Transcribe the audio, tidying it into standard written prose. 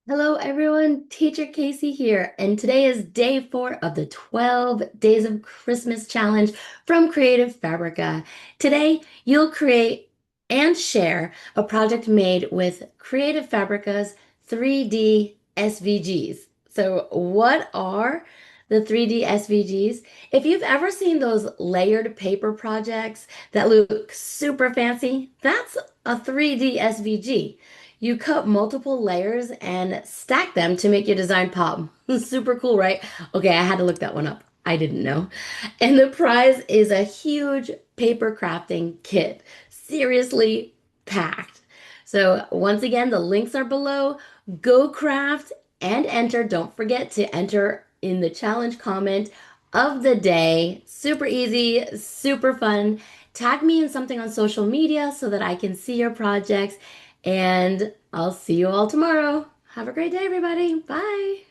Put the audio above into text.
Hello, everyone. Teacher Casey here, and today is day 4 of the 12 Days of Christmas Challenge from Creative Fabrica. Today, you'll create and share a project made with Creative Fabrica's 3D SVGs. So, what are the 3D SVGs? If you've ever seen those layered paper projects that look super fancy, that's a 3D SVG. You cut multiple layers and stack them to make your design pop. Super cool, right? Okay, I had to look that one up. I didn't know. And the prize is a huge paper crafting kit. Seriously packed. So, once again, the links are below. Go craft and enter. Don't forget to enter in the challenge comment of the day. Super easy, super fun. Tag me in something on social media so that I can see your projects. And I'll see you all tomorrow. Have a great day, everybody. Bye.